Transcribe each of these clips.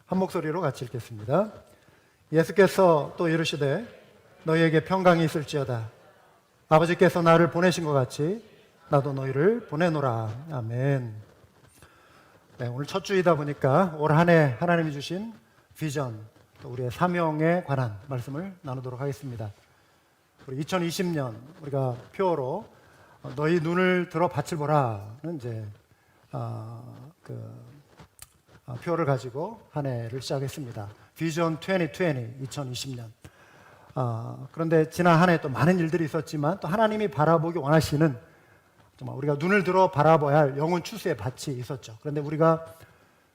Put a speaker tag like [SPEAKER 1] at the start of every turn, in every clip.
[SPEAKER 1] 한 목소리로 같이 읽겠습니다. 예수께서 또 이르시되 너희에게 평강이 있을지어다. 아버지께서 나를 보내신 것 같이 나도 너희를 보내노라. 아멘. 네, 오늘 첫 주이다 보니까 올 한 해 하나님이 주신 비전, 또 우리의 사명에 관한 말씀을 나누도록 하겠습니다. 우리 2020년 우리가 표어로 너희 눈을 들어 밭을 보라는 이제 표어를 가지고 한 해를 시작했습니다. 비전 2020년. 그런데 지난 한 해 또 많은 일들이 있었지만 또 하나님이 바라보기 원하시는 정말 우리가 눈을 들어 바라봐야 할 영혼 추수의 밭이 있었죠. 그런데 우리가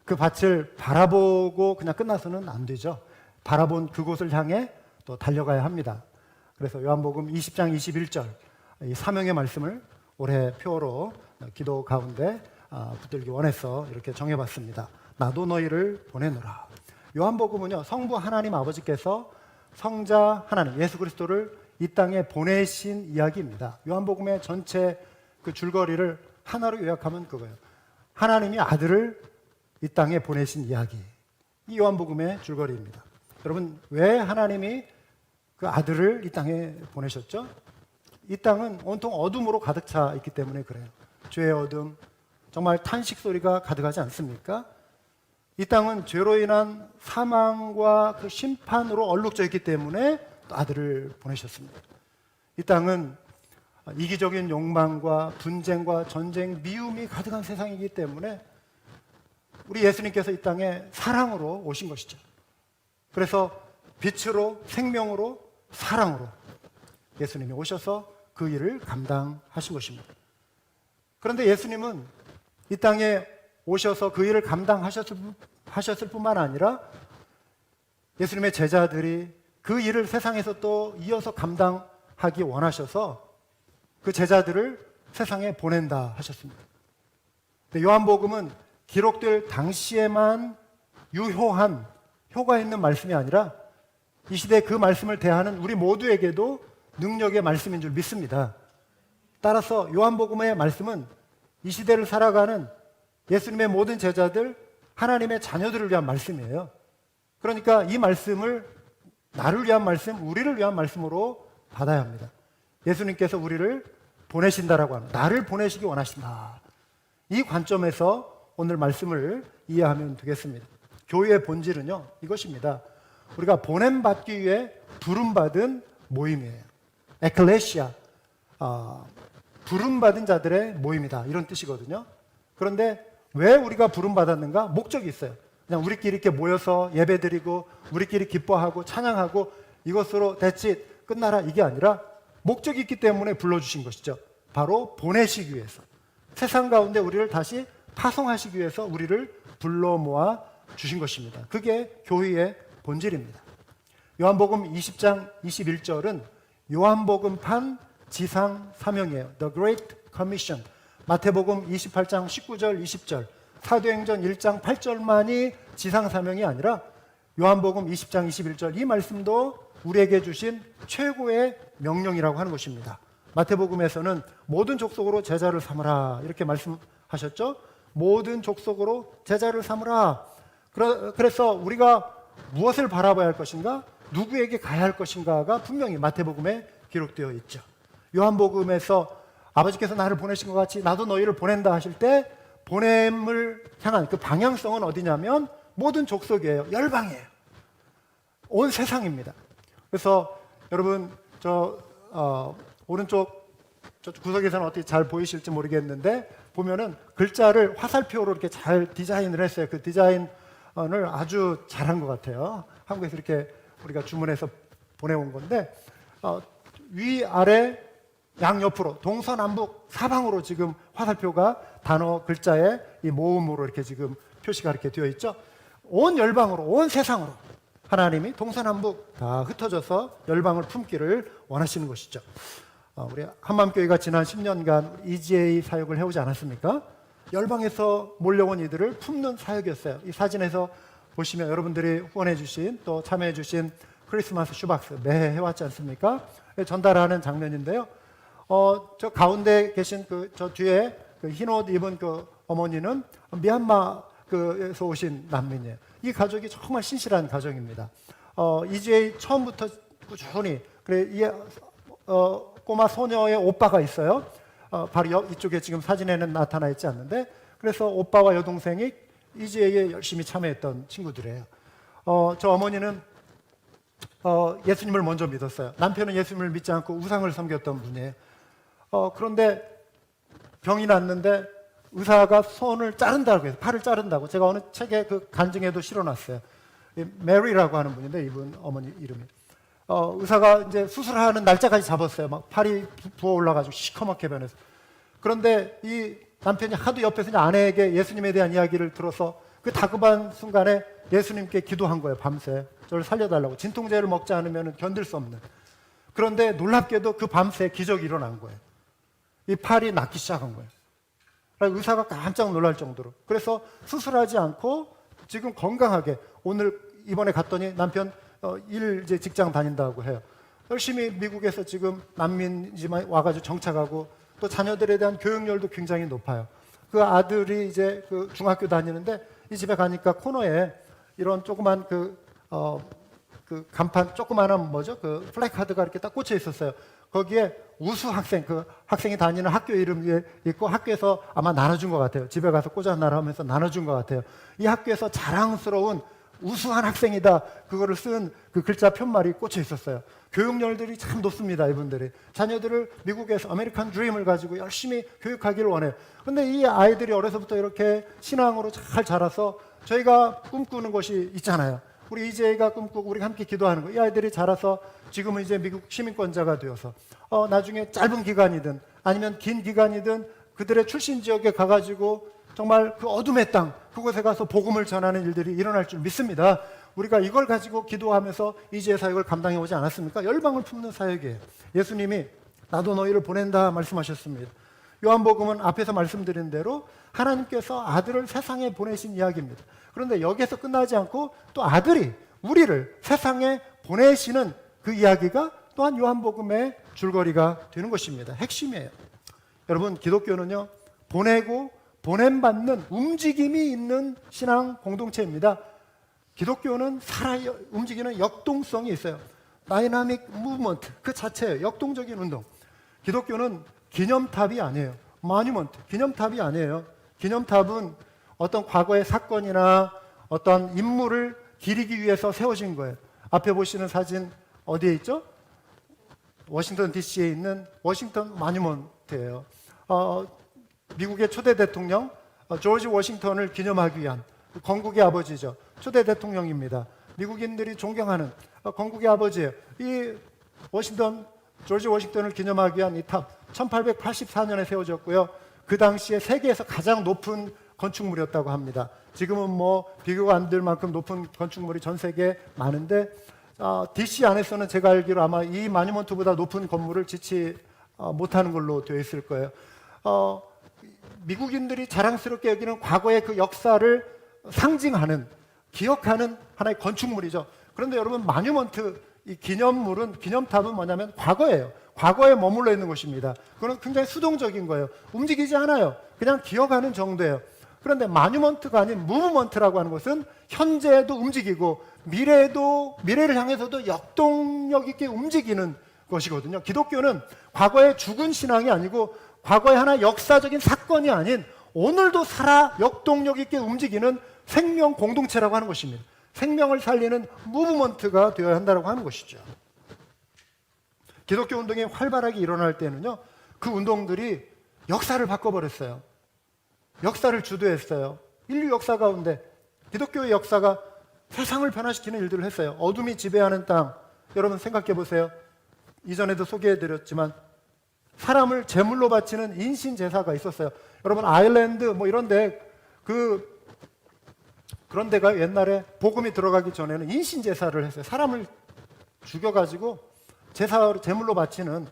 [SPEAKER 1] 그 밭을 바라보고 그냥 끝나서는 안 되죠. 바라본 그곳을 향해 또 달려가야 합니다. 그래서 요한복음 20장 21절 이 사명의 말씀을 올해 표어로 기도 가운데 붙들기 원해서 이렇게 정해봤습니다. 나도 너희를 보내노라. 요한복음은요, 성부 하나님 아버지께서 성자 하나님 예수 그리스도를 이 땅에 보내신 이야기입니다. 요한복음의 전체 그 줄거리를 하나로 요약하면 그거예요. 하나님이 아들을 이 땅에 보내신 이야기. 이 요한복음의 줄거리입니다. 여러분, 왜 하나님이 그 아들을 이 땅에 보내셨죠? 이 땅은 온통 어둠으로 가득 차 있기 때문에 그래요. 죄의 어둠, 정말 탄식 소리가 가득하지 않습니까? 이 땅은 죄로 인한 사망과 그 심판으로 얼룩져 있기 때문에 또 아들을 보내셨습니다. 이 땅은 이기적인 욕망과 분쟁과 전쟁, 미움이 가득한 세상이기 때문에 우리 예수님께서 이 땅에 사랑으로 오신 것이죠. 그래서 빛으로, 생명으로, 사랑으로 예수님이 오셔서 그 일을 감당하신 것입니다. 그런데 예수님은 이 땅에 오셔서 그 일을 감당하셨을 뿐만 아니라 예수님의 제자들이 그 일을 세상에서 또 이어서 감당하기 원하셔서 그 제자들을 세상에 보낸다 하셨습니다. 근데 요한복음은 기록될 당시에만 유효한 효과 있는 말씀이 아니라 이 시대에 그 말씀을 대하는 우리 모두에게도 능력의 말씀인 줄 믿습니다. 따라서 요한복음의 말씀은 이 시대를 살아가는 예수님의 모든 제자들, 하나님의 자녀들을 위한 말씀이에요. 그러니까 이 말씀을 나를 위한 말씀, 우리를 위한 말씀으로 받아야 합니다. 예수님께서 우리를 보내신다라고 합니다. 나를 보내시기 원하신다. 이 관점에서 오늘 말씀을 이해하면 되겠습니다. 교회의 본질은요, 이것입니다. 우리가 보냄받기 위해 부름받은 모임이에요. 에클레시아, 부름받은 자들의 모임이다, 이런 뜻이거든요. 그런데 왜 우리가 부름받았는가? 목적이 있어요. 그냥 우리끼리 이렇게 모여서 예배드리고 우리끼리 기뻐하고 찬양하고 이것으로 that's 끝나라, 이게 아니라 목적이 있기 때문에 불러주신 것이죠. 바로 보내시기 위해서, 세상 가운데 우리를 다시 파송하시기 위해서 우리를 불러 모아 주신 것입니다. 그게 교회의 본질입니다. 요한복음 20장 21절은 요한복음판 지상 사명이에요. The Great Commission. 마태복음 28장 19절 20절, 사도행전 1장 8절만이 지상 사명이 아니라 요한복음 20장 21절 이 말씀도 우리에게 주신 최고의 명령이라고 하는 것입니다. 마태복음에서는 모든 족속으로 제자를 삼으라 이렇게 말씀하셨죠. 모든 족속으로 제자를 삼으라. 그래서 우리가 무엇을 바라봐야 할 것인가, 누구에게 가야 할 것인가가 분명히 마태복음에 기록되어 있죠. 요한복음에서 아버지께서 나를 보내신 것 같이 나도 너희를 보낸다 하실 때 보냄을 향한 그 방향성은 어디냐면 모든 족속이에요. 열방이에요. 온 세상입니다. 그래서 여러분 오른쪽 저 구석에서는 어떻게 잘 보이실지 모르겠는데 보면은 글자를 화살표로 이렇게 잘 디자인을 했어요. 그 디자인을 아주 잘한 것 같아요. 한국에서 이렇게 우리가 주문해서 보내온 건데 위아래 양옆으로 동서남북 사방으로 지금 화살표가 단어 글자의 이 모음으로 이렇게 지금 표시가 이렇게 되어 있죠. 온 열방으로, 온 세상으로 하나님이 동서남북 다 흩어져서 열방을 품기를 원하시는 것이죠. 우리 한맘교회가 지난 10년간 EGA 사역을 해오지 않았습니까? 열방에서 몰려온 이들을 품는 사역이었어요. 이 사진에서 보시면 여러분들이 후원해 주신 또 참여해 주신 크리스마스 슈박스 매해 해왔지 않습니까? 전달하는 장면인데요. 저 가운데 계신 저 뒤에 흰 옷 입은 그 어머니는 미얀마 그에서 오신 난민이에요. 이 가족이 정말 신실한 가정입니다. EJ 처음부터 꾸준히 그래 이 꼬마 소녀의 오빠가 있어요. 바로 이쪽에 지금 사진에는 나타나 있지 않는데, 그래서 오빠와 여동생이 EJ에 열심히 참여했던 친구들이에요. 저 어머니는 예수님을 먼저 믿었어요. 남편은 예수님을 믿지 않고 우상을 섬겼던 분이에요. 그런데 병이 났는데 의사가 손을 자른다고 해서 팔을 자른다고, 제가 어느 책에 그 간증에도 실어놨어요. 메리라고 하는 분인데 이분 어머니 이름이. 의사가 이제 수술하는 날짜까지 잡았어요. 막 팔이 부어 올라가지고 시커멓게 변해서. 그런데 이 남편이 하도 옆에서 아내에게 예수님에 대한 이야기를 들어서 그 다급한 순간에 예수님께 기도한 거예요. 밤새 저를 살려달라고. 진통제를 먹지 않으면 견딜 수 없는. 그런데 놀랍게도 그 밤새 기적이 일어난 거예요. 이 팔이 낫기 시작한 거예요. 의사가 깜짝 놀랄 정도로. 그래서 수술하지 않고 지금 건강하게, 오늘 이번에 갔더니 남편 이제 직장 다닌다고 해요. 열심히 미국에서 지금 난민이지만 와가지고 정착하고, 또 자녀들에 대한 교육열도 굉장히 높아요. 그 아들이 이제 그 중학교 다니는데 이 집에 가니까 코너에 이런 조그만 그 간판, 조그만한 뭐죠? 그 플래카드가 이렇게 딱 꽂혀 있었어요. 거기에 우수 학생, 그 학생이 다니는 학교 이름 위에 있고, 학교에서 아마 나눠준 것 같아요. 집에 가서 꽂아놔라 하면서 나눠준 것 같아요. 이 학교에서 자랑스러운 우수한 학생이다, 그거를 쓴 그 글자 편말이 꽂혀 있었어요. 교육열들이 참 높습니다. 이분들이 자녀들을 미국에서 아메리칸 드림을 가지고 열심히 교육하기를 원해요. 그런데 이 아이들이 어려서부터 이렇게 신앙으로 잘 자라서, 저희가 꿈꾸는 것이 있잖아요. 우리 이재가 꿈꾸고 우리가 함께 기도하는 거. 이 아이들이 자라서 지금은 이제 미국 시민권자가 되어서 나중에 짧은 기간이든 아니면 긴 기간이든 그들의 출신 지역에 가가지고 정말 그 어둠의 땅, 그곳에 가서 복음을 전하는 일들이 일어날 줄 믿습니다. 우리가 이걸 가지고 기도하면서 이지의 사역을 감당해 오지 않았습니까? 열방을 품는 사역이에요. 예수님이 나도 너희를 보낸다 말씀하셨습니다. 요한복음은 앞에서 말씀드린 대로 하나님께서 아들을 세상에 보내신 이야기입니다. 그런데 여기에서 끝나지 않고 또 아들이 우리를 세상에 보내시는 그 이야기가 또한 요한복음의 줄거리가 되는 것입니다. 핵심이에요. 여러분, 기독교는요, 보내고 보냄받는 움직임이 있는 신앙 공동체입니다. 기독교는 움직이는 역동성이 있어요. 다이나믹 무브먼트, 그 자체예요. 역동적인 운동. 기독교는 기념탑이 아니에요. 마뉴먼트, 기념탑이 아니에요. 기념탑은 어떤 과거의 사건이나 어떤 인물을 기리기 위해서 세워진 거예요. 앞에 보시는 사진 어디에 있죠? 워싱턴 DC에 있는 워싱턴 마뉴먼트예요. 미국의 초대 대통령 조지 워싱턴을 기념하기 위한, 건국의 아버지죠. 초대 대통령입니다. 미국인들이 존경하는 건국의 아버지예요. 이 조지 워싱턴을 기념하기 위한 이 탑, 1884년에 세워졌고요. 그 당시에 세계에서 가장 높은 건축물이었다고 합니다. 지금은 뭐 비교가 안 될 만큼 높은 건축물이 전 세계에 많은데, DC 안에서는 제가 알기로 아마 이 마뉴먼트보다 높은 건물을 짓지 못하는 걸로 되어 있을 거예요. 미국인들이 자랑스럽게 여기는 과거의 그 역사를 상징하는, 기억하는 하나의 건축물이죠. 그런데 여러분, 마뉴먼트, 이 기념탑은 뭐냐면 과거예요. 과거에 머물러 있는 것입니다. 그건 굉장히 수동적인 거예요. 움직이지 않아요. 그냥 기억하는 정도예요. 그런데 마뉴먼트가 아닌 무브먼트라고 하는 것은 현재도 움직이고 미래를 향해서도 역동력 있게 움직이는 것이거든요. 기독교는 과거에 죽은 신앙이 아니고 과거의 하나 역사적인 사건이 아닌 오늘도 살아 역동력 있게 움직이는 생명 공동체라고 하는 것입니다. 생명을 살리는 무브먼트가 되어야 한다고 하는 것이죠. 기독교 운동이 활발하게 일어날 때는요, 그 운동들이 역사를 바꿔버렸어요. 역사를 주도했어요. 인류 역사 가운데 기독교의 역사가 세상을 변화시키는 일들을 했어요. 어둠이 지배하는 땅, 여러분 생각해 보세요. 이전에도 소개해드렸지만 사람을 제물로 바치는 인신 제사가 있었어요. 여러분, 아일랜드 뭐 이런데 그런 데가 옛날에 복음이 들어가기 전에는 인신 제사를 했어요. 사람을 죽여가지고 제물로 바치는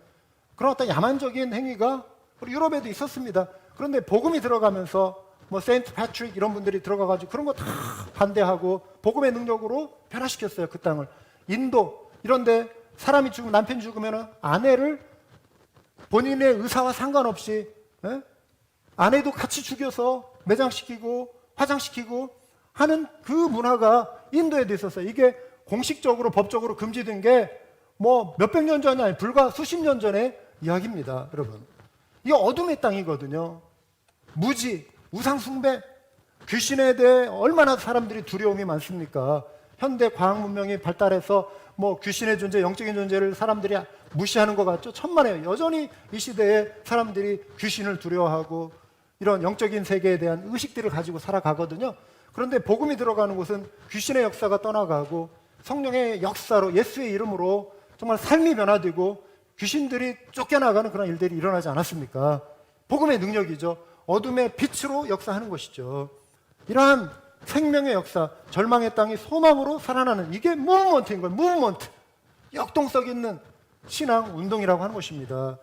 [SPEAKER 1] 그런 어떤 야만적인 행위가 우리 유럽에도 있었습니다. 그런데 복음이 들어가면서 뭐 세인트 패트릭 이런 분들이 들어가가지고 그런 거 다 반대하고 복음의 능력으로 변화시켰어요. 그 땅을. 인도 이런데 사람이 죽으면, 남편이 죽으면 아내를 본인의 의사와 상관없이 아내도 같이 죽여서 매장시키고 화장시키고 하는 그 문화가 인도에도 있었어요. 이게 공식적으로 법적으로 금지된 게 뭐 몇백 년 전이 아니라 불과 수십 년 전의 이야기입니다, 여러분. 이게 어둠의 땅이거든요. 무지, 우상 숭배, 귀신에 대해 얼마나 사람들이 두려움이 많습니까? 현대 과학 문명이 발달해서 뭐 귀신의 존재, 영적인 존재를 사람들이 무시하는 것 같죠? 천만에요. 여전히 이 시대에 사람들이 귀신을 두려워하고 이런 영적인 세계에 대한 의식들을 가지고 살아가거든요. 그런데 복음이 들어가는 곳은 귀신의 역사가 떠나가고 성령의 역사로, 예수의 이름으로 정말 삶이 변화되고 귀신들이 쫓겨나가는 그런 일들이 일어나지 않았습니까? 복음의 능력이죠. 어둠의 빛으로 역사하는 것이죠. 이러한 생명의 역사, 절망의 땅이 소망으로 살아나는, 이게 무브먼트인 거예요. 무브먼트. 역동성 있는 신앙 운동이라고 하는 것입니다.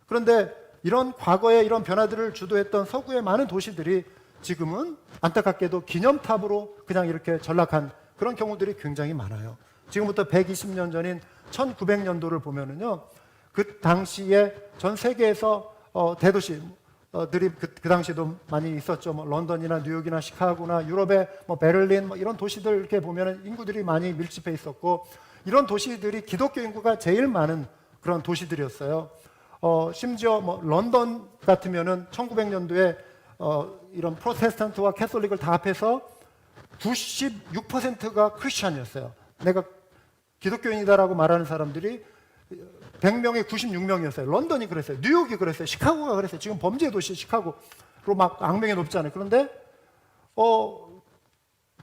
[SPEAKER 1] 그런데 이런 과거에 이런 변화들을 주도했던 서구의 많은 도시들이 지금은 안타깝게도 기념탑으로 그냥 이렇게 전락한 그런 경우들이 굉장히 많아요. 지금부터 120년 전인 1900년도를 보면은요, 그 당시에 전 세계에서 대도시들이 그 당시에도 많이 있었죠. 뭐 런던이나 뉴욕이나 시카고나 유럽의 뭐 베를린 뭐 이런 도시들 이렇게 보면은 인구들이 많이 밀집해 있었고, 이런 도시들이 기독교 인구가 제일 많은 그런 도시들이었어요. 심지어 뭐 런던 같으면은 1900년도에 이런 프로테스탄트와 캐톨릭을 다 합해서 96%가 크리스찬이었어요. 내가 기독교인이다라고 말하는 사람들이 100명에 96명이었어요. 런던이 그랬어요. 뉴욕이 그랬어요. 시카고가 그랬어요. 지금 범죄 도시 시카고로 막 악명이 높잖아요. 그런데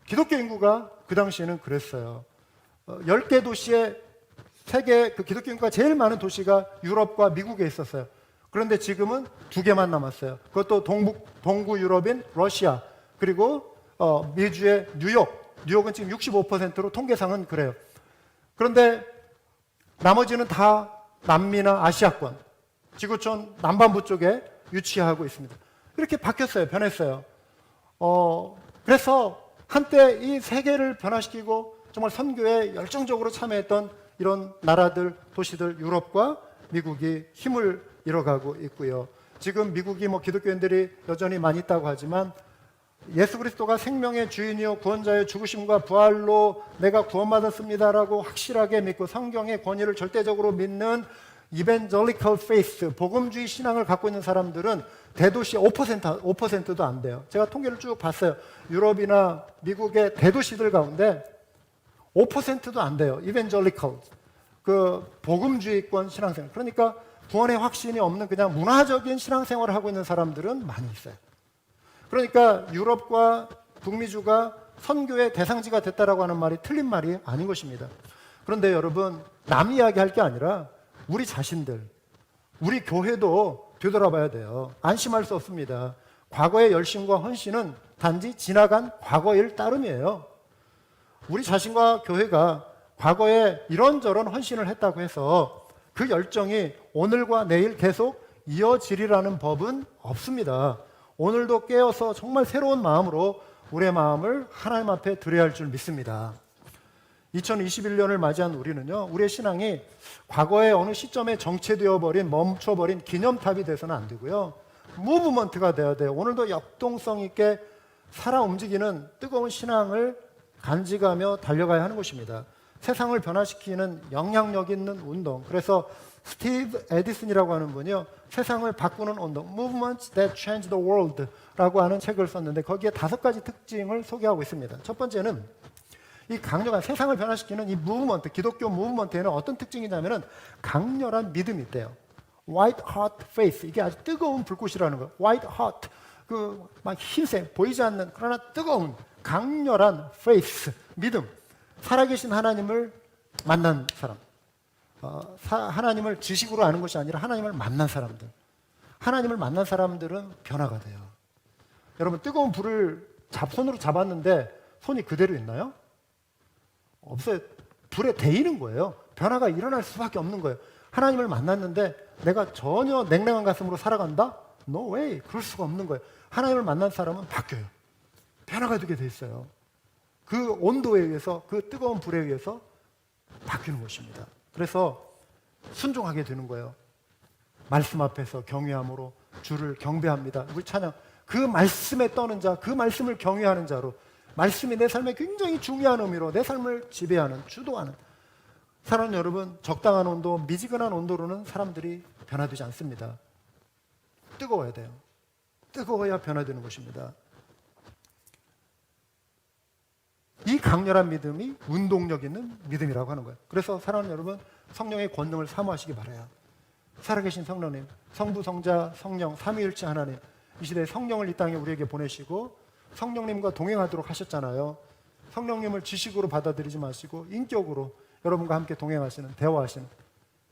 [SPEAKER 1] 기독교 인구가 그 당시에는 그랬어요. 10개 도시에 세계 그 기독교 인구가 제일 많은 도시가 유럽과 미국에 있었어요. 그런데 지금은 2개만 남았어요. 그것도 동구 유럽인 러시아, 그리고 미주의 뉴욕은 지금 65%로 통계상은 그래요. 그런데 나머지는 다 남미나 아시아권, 지구촌 남반부 쪽에 위치하고 있습니다. 이렇게 바뀌었어요. 변했어요. 그래서 한때 이 세계를 변화시키고 정말 선교에 열정적으로 참여했던 이런 나라들, 도시들, 유럽과 미국이 힘을 잃어가고 있고요. 지금 미국이 뭐 기독교인들이 여전히 많이 있다고 하지만 예수 그리스도가 생명의 주인이요 구원자의 죽으심과 부활로 내가 구원받았습니다라고 확실하게 믿고 성경의 권위를 절대적으로 믿는 이벤젤리컬 페이스, 복음주의 신앙을 갖고 있는 사람들은 대도시 5%도 안 돼요. 제가 통계를 쭉 봤어요. 유럽이나 미국의 대도시들 가운데 5%도 안 돼요. 이벤젤리컬, 그 복음주의권 신앙생활. 그러니까 구원의 확신이 없는 그냥 문화적인 신앙생활을 하고 있는 사람들은 많이 있어요. 그러니까 유럽과 북미주가 선교의 대상지가 됐다라고 하는 말이 틀린 말이 아닌 것입니다. 그런데 여러분, 남 이야기할 게 아니라 우리 자신들, 우리 교회도 되돌아봐야 돼요. 안심할 수 없습니다. 과거의 열심과 헌신은 단지 지나간 과거일 따름이에요. 우리 자신과 교회가 과거에 이런저런 헌신을 했다고 해서 그 열정이 오늘과 내일 계속 이어지리라는 법은 없습니다. 오늘도 깨어서 정말 새로운 마음으로 우리의 마음을 하나님 앞에 드려야 할 줄 믿습니다. 2021년을 맞이한 우리는요, 우리의 신앙이 과거의 어느 시점에 정체되어 버린, 멈춰버린 기념탑이 돼서는 안 되고요, 무브먼트가 되어야 돼요. 오늘도 역동성 있게 살아 움직이는 뜨거운 신앙을 간직하며 달려가야 하는 것입니다. 세상을 변화시키는 영향력 있는 운동. 그래서 스티브 에디슨이라고 하는 분이요, 세상을 바꾸는 운동, Movements that Change the World 라고 하는 책을 썼는데 거기에 5가지 특징을 소개하고 있습니다. 첫 번째는 이 강력한 세상을 변화시키는 이 무브먼트, 기독교 무브먼트에는 어떤 특징이냐면은 강렬한 믿음이 있대요. White hot faith, 이게 아주 뜨거운 불꽃이라는 거예요. White hot, 그 막 흰색, 보이지 않는 그러나 뜨거운 강렬한 faith, 믿음. 살아계신 하나님을 만난 사람. 하나님을 지식으로 아는 것이 아니라 하나님을 만난 사람들. 하나님을 만난 사람들은 변화가 돼요. 여러분, 뜨거운 불을 손으로 잡았는데 손이 그대로 있나요? 없어요. 불에 데이는 거예요. 변화가 일어날 수밖에 없는 거예요. 하나님을 만났는데 내가 전혀 냉랭한 가슴으로 살아간다? No way. 그럴 수가 없는 거예요. 하나님을 만난 사람은 바뀌어요. 변화가 되게 돼 있어요. 그 온도에 의해서, 그 뜨거운 불에 의해서 바뀌는 것입니다. 그래서 순종하게 되는 거예요. 말씀 앞에서 경외함으로 주를 경배합니다. 우리 찬양, 그 말씀에 떠는 자, 그 말씀을 경외하는 자로, 말씀이 내 삶에 굉장히 중요한 의미로 내 삶을 지배하는, 주도하는, 사랑하는 여러분, 적당한 온도, 미지근한 온도로는 사람들이 변화되지 않습니다. 뜨거워야 돼요. 뜨거워야 변화되는 것입니다. 이 강렬한 믿음이 운동력 있는 믿음이라고 하는 거예요. 그래서 사랑하는 여러분, 성령의 권능을 사모하시기 바라요. 살아계신 성령님, 성부, 성자, 성령, 삼위일체 하나님, 이 시대에 성령을 이 땅에 우리에게 보내시고 성령님과 동행하도록 하셨잖아요. 성령님을 지식으로 받아들이지 마시고 인격으로 여러분과 함께 동행하시는, 대화하시는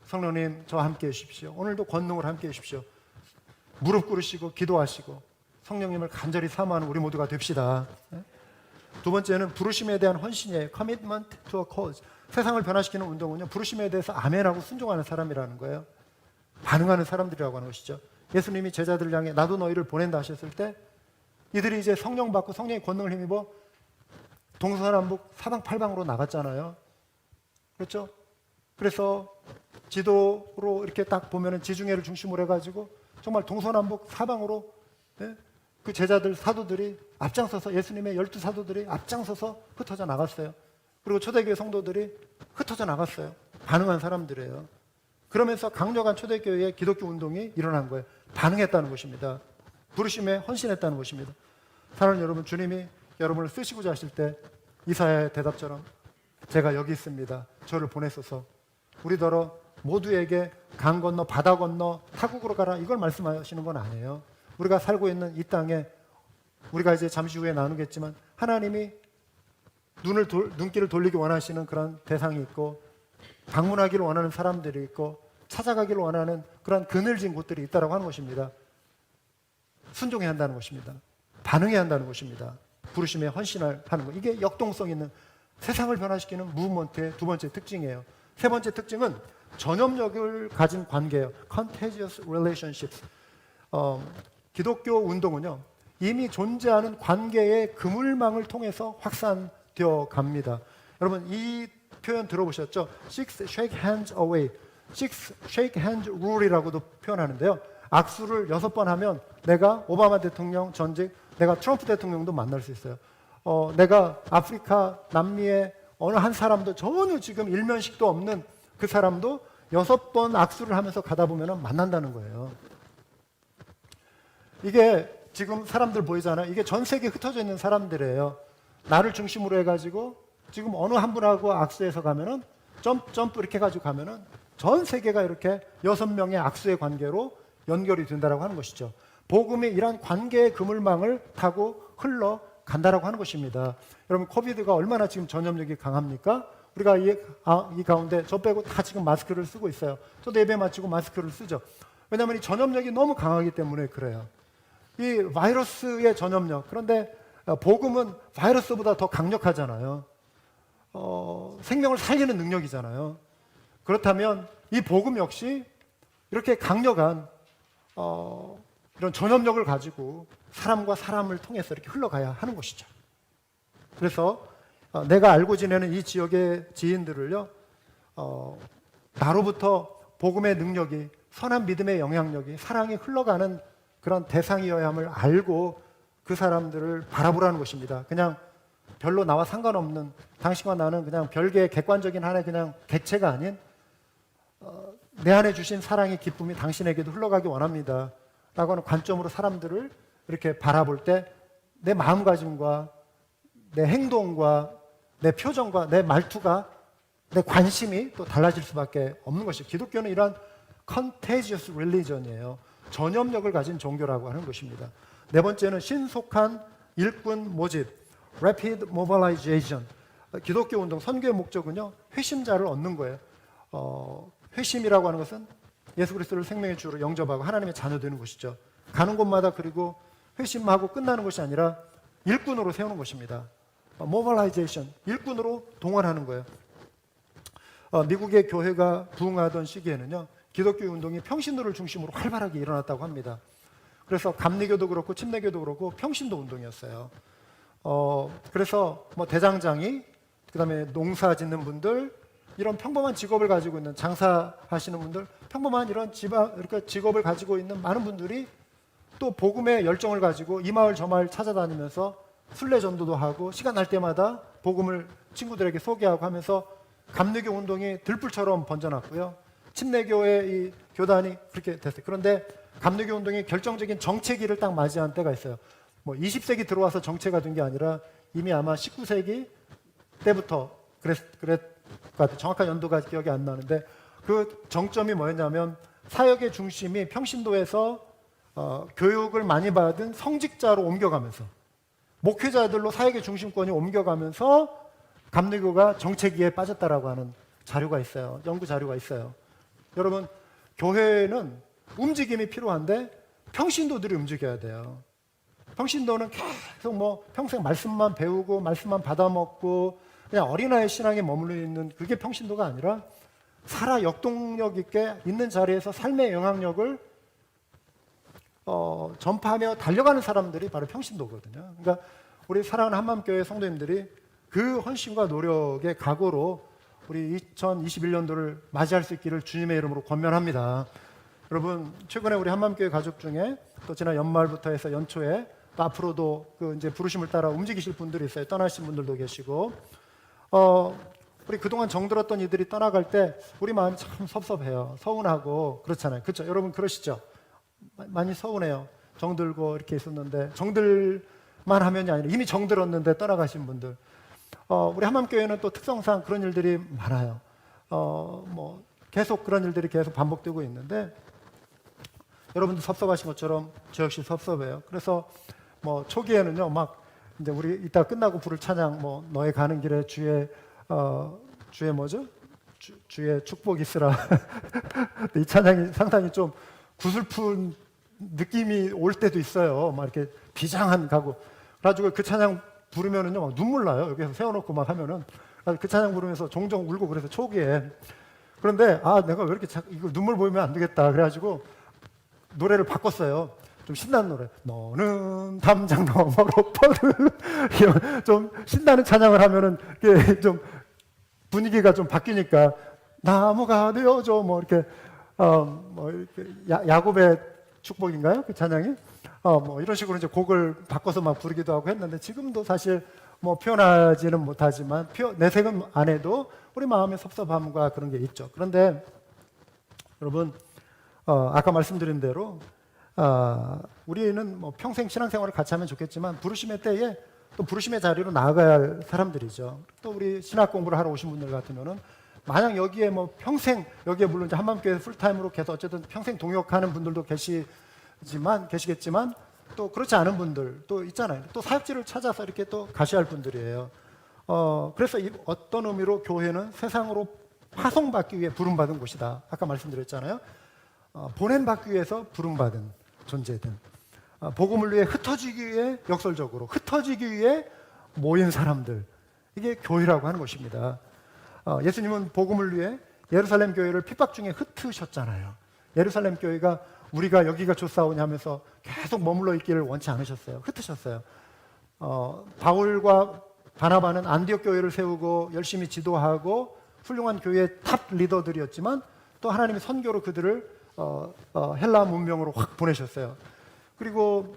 [SPEAKER 1] 성령님, 저와 함께 해주십시오. 오늘도 권능을 함께 해주십시오. 무릎 꿇으시고 기도하시고 성령님을 간절히 사모하는 우리 모두가 됩시다. 두 번째는 부르심에 대한 헌신이에요. Commitment to a cause. 세상을 변화시키는 운동은요, 부르심에 대해서 아멘하고 순종하는 사람이라는 거예요. 반응하는 사람들이라고 하는 것이죠. 예수님이 제자들 향해 나도 너희를 보낸다 하셨을 때 이들이 이제 성령 받고 성령의 권능을 힘입어 동서남북 사방팔방으로 나갔잖아요. 그렇죠? 그래서 지도로 이렇게 딱 보면은 지중해를 중심으로 해가지고 정말 동서남북 사방으로, 예? 그 제자들, 사도들이 앞장서서, 예수님의 12 사도들이 앞장서서 흩어져 나갔어요. 그리고 초대교회 성도들이 흩어져 나갔어요. 반응한 사람들이에요. 그러면서 강력한 초대교회의 기독교 운동이 일어난 거예요. 반응했다는 것입니다. 부르심에 헌신했다는 것입니다. 사랑하는 여러분, 주님이 여러분을 쓰시고자 하실 때 이사야의 대답처럼 제가 여기 있습니다. 저를 보내소서. 우리더러 모두에게 강 건너 바다 건너 타국으로 가라, 이걸 말씀하시는 건 아니에요. 우리가 살고 있는 이 땅에, 우리가 이제 잠시 후에 나누겠지만 하나님이 눈길을 돌리기 원하시는 그런 대상이 있고 방문하기를 원하는 사람들이 있고 찾아가기를 원하는 그런 그늘진 곳들이 있다고 하는 것입니다. 순종해야 한다는 것입니다. 반응해야 한다는 것입니다. 부르심에 헌신을 하는 것. 이게 역동성 있는 세상을 변화시키는 무브먼트의 두 번째 특징이에요. 세 번째 특징은 전염력을 가진 관계예요. Contagious relationships. 기독교 운동은요, 이미 존재하는 관계의 그물망을 통해서 확산되어 갑니다. 여러분, 이 표현 들어보셨죠? Six shake hands away. Six shake hands rule이라고도 표현하는데요. 악수를 6번 하면 내가 오바마 대통령 전직, 내가 트럼프 대통령도 만날 수 있어요. 내가 아프리카, 남미의 어느 한 사람도 전혀 지금 일면식도 없는 그 사람도 6번 악수를 하면서 가다 보면 만난다는 거예요. 이게 지금 사람들 보이잖아요. 이게 전 세계에 흩어져 있는 사람들이에요. 나를 중심으로 해가지고 지금 어느 한 분하고 악수해서 가면은 점프 이렇게 해가지고 가면은 전 세계가 이렇게 6명의 악수의 관계로 연결이 된다라고 하는 것이죠. 복음이 이러한 관계의 그물망을 타고 흘러간다라고 하는 것입니다. 여러분, 코비드가 얼마나 지금 전염력이 강합니까? 우리가 이 가운데 저 빼고 다 지금 마스크를 쓰고 있어요. 저도 예배 마치고 마스크를 쓰죠. 왜냐하면 이 전염력이 너무 강하기 때문에 그래요. 이 바이러스의 전염력, 그런데 복음은 바이러스보다 더 강력하잖아요. 생명을 살리는 능력이잖아요. 그렇다면 이 복음 역시 이렇게 강력한 이런 전염력을 가지고 사람과 사람을 통해서 이렇게 흘러가야 하는 것이죠. 그래서 내가 알고 지내는 이 지역의 지인들을요, 나로부터 복음의 능력이, 선한 믿음의 영향력이, 사랑이 흘러가는 그런 대상이어야 함을 알고 그 사람들을 바라보라는 것입니다. 그냥 별로 나와 상관없는, 당신과 나는 그냥 별개의 객관적인 하나의 그냥 객체가 아닌 내 안에 주신 사랑의 기쁨이 당신에게도 흘러가기 원합니다 라고 하는 관점으로 사람들을 이렇게 바라볼 때 내 마음가짐과 내 행동과 내 표정과 내 말투가, 내 관심이 또 달라질 수밖에 없는 것이죠. 기독교는 이러한 contagious religion이에요. 전염력을 가진 종교라고 하는 것입니다. 네 번째는 신속한 일꾼 모집, rapid mobilization. 기독교 운동, 선교의 목적은요, 회심자를 얻는 거예요. 회심이라고 하는 것은 예수 그리스도를 생명의 주로 영접하고 하나님의 자녀 되는 것이죠. 가는 곳마다 그리고 회심하고 끝나는 것이 아니라 일꾼으로 세우는 것입니다. mobilization, 일꾼으로 동원하는 거예요. 미국의 교회가 부흥하던 시기에는요, 기독교 운동이 평신도를 중심으로 활발하게 일어났다고 합니다. 그래서 감리교도 그렇고 침례교도 그렇고 평신도 운동이었어요. 그래서 뭐 대장장이, 그다음에 농사 짓는 분들, 이런 평범한 직업을 가지고 있는, 장사하시는 분들, 평범한 이런 직업을 가지고 있는 많은 분들이 또 복음의 열정을 가지고 이 마을 저 마을 찾아다니면서 순례 전도도 하고 시간 날 때마다 복음을 친구들에게 소개하고 하면서 감리교 운동이 들불처럼 번져났고요. 침례교의 이 교단이 그렇게 됐어요. 그런데 감리교 운동이 결정적인 정체기를 딱 맞이한 때가 있어요. 뭐 20세기 들어와서 정체가 된 게 아니라 이미 아마 19세기 때부터 그랬 정확한 연도가 기억이 안 나는데 그 정점이 뭐였냐면 사역의 중심이 평신도에서 교육을 많이 받은 성직자로 옮겨가면서 목회자들로 사역의 중심권이 옮겨가면서 감리교가 정체기에 빠졌다라고 하는 자료가 있어요. 연구 자료가 있어요. 여러분, 교회는 움직임이 필요한데 평신도들이 움직여야 돼요. 평신도는 계속 뭐 평생 말씀만 배우고 말씀만 받아먹고 그냥 어린아이 신앙에 머물러 있는 그게 평신도가 아니라 살아 역동력 있게 있는 자리에서 삶의 영향력을 전파하며 달려가는 사람들이 바로 평신도거든요. 그러니까 우리 사랑하는 한마음교회 성도님들이 그 헌신과 노력의 각오로 우리 2021년도를 맞이할 수 있기를 주님의 이름으로 권면합니다. 여러분, 최근에 우리 한마음교회 가족 중에 또 지난 연말부터 해서 연초에 또 앞으로도 그 이제 부르심을 따라 움직이실 분들이 있어요. 떠나신 분들도 계시고, 우리 그동안 정들었던 이들이 떠나갈 때 우리 마음이 참 섭섭해요. 서운하고 그렇잖아요. 그렇죠? 여러분 그러시죠? 많이 서운해요. 정들고 이렇게 있었는데 정들만 하면이 아니라 이미 정들었는데 떠나가신 분들. 우리 한마음교회는 또 특성상 그런 일들이 많아요. 뭐 계속 그런 일들이 계속 반복되고 있는데 여러분도 섭섭하신 것처럼 저 역시 섭섭해요. 그래서 뭐 초기에는요, 막 이제 우리 이따 끝나고 부를 찬양, 뭐 너의 가는 길에 주의 뭐죠? 주의 축복 있으라. 이 찬양이 상당히 좀 구슬픈 느낌이 올 때도 있어요. 막 이렇게 비장한 각오. 그래가지고 그 찬양 부르면은요, 막 눈물 나요. 여기서 세워놓고 막 하면은. 그 찬양 부르면서 종종 울고 그래서 초기에. 그런데 내가 왜 이렇게 이거 눈물 보이면 안 되겠다. 그래가지고 노래를 바꿨어요. 좀 신나는 노래. 너는 담장 너머로 뻗을 좀 신나는 찬양을 하면은 이게 좀 분위기가 좀 바뀌니까 나무가 되어줘 뭐 이렇게 뭐 이렇게 야곱의 축복인가요? 그 찬양이? 뭐 이런 식으로 이제 곡을 바꿔서 막 부르기도 하고 했는데 지금도 사실 뭐 표현하지는 못하지만 내색은 안 해도 우리 마음의 섭섭함과 그런 게 있죠. 그런데 여러분 아까 말씀드린 대로 우리는 뭐 평생 신앙생활을 같이 하면 좋겠지만 부르심의 때에 또 부르심의 자리로 나아가야 할 사람들이죠. 또 우리 신학 공부를 하러 오신 분들 같으면은 만약 여기에 뭐 평생 여기에 물론 이제 한마음교회 풀타임으로 계속 어쨌든 평생 동역하는 분들도 계시겠지만 또 그렇지 않은 분들 또 있잖아요. 또 사역지를 찾아서 이렇게 또 가셔야 할 분들이에요. 그래서 어떤 의미로 교회는 세상으로 파송받기 위해 부름받은 곳이다. 아까 말씀드렸잖아요. 보냄받기 위해서 부름받은 존재들. 복음을 위해 흩어지기 위해 역설적으로 흩어지기 위해 모인 사람들. 이게 교회라고 하는 것입니다. 예수님은 복음을 위해 예루살렘 교회를 핍박 중에 흩으셨잖아요. 예루살렘 교회가 우리가 여기가 좋사오냐 하면서 계속 머물러 있기를 원치 않으셨어요. 흩으셨어요. 바울과 바나바는 안디옥 교회를 세우고 열심히 지도하고 훌륭한 교회의 탑 리더들이었지만 또 하나님의 선교로 그들을 헬라 문명으로 확 보내셨어요. 그리고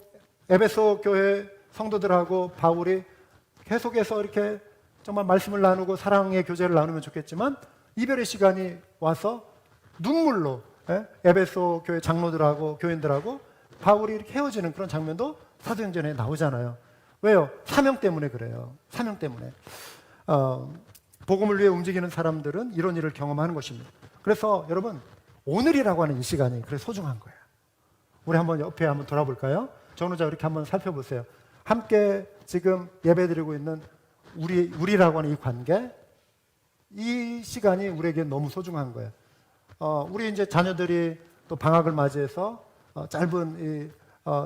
[SPEAKER 1] 에베소 교회 성도들하고 바울이 계속해서 이렇게 정말 말씀을 나누고 사랑의 교제를 나누면 좋겠지만 이별의 시간이 와서 눈물로 에베소 교회 장로들하고 교인들하고 바울이 이렇게 헤어지는 그런 장면도 사도행전에 나오잖아요. 왜요? 사명 때문에 그래요. 사명 때문에. 복음을 위해 움직이는 사람들은 이런 일을 경험하는 것입니다. 그래서 여러분 오늘이라고 하는 이 시간이 그래서 소중한 거예요. 우리 한번 옆에 한번 돌아볼까요? 전우자 이렇게 한번 살펴보세요. 함께 지금 예배드리고 있는 우리라고 하는 이 관계, 이 시간이 우리에게 너무 소중한 거예요. 우리 이제 자녀들이 또 방학을 맞이해서 짧은 이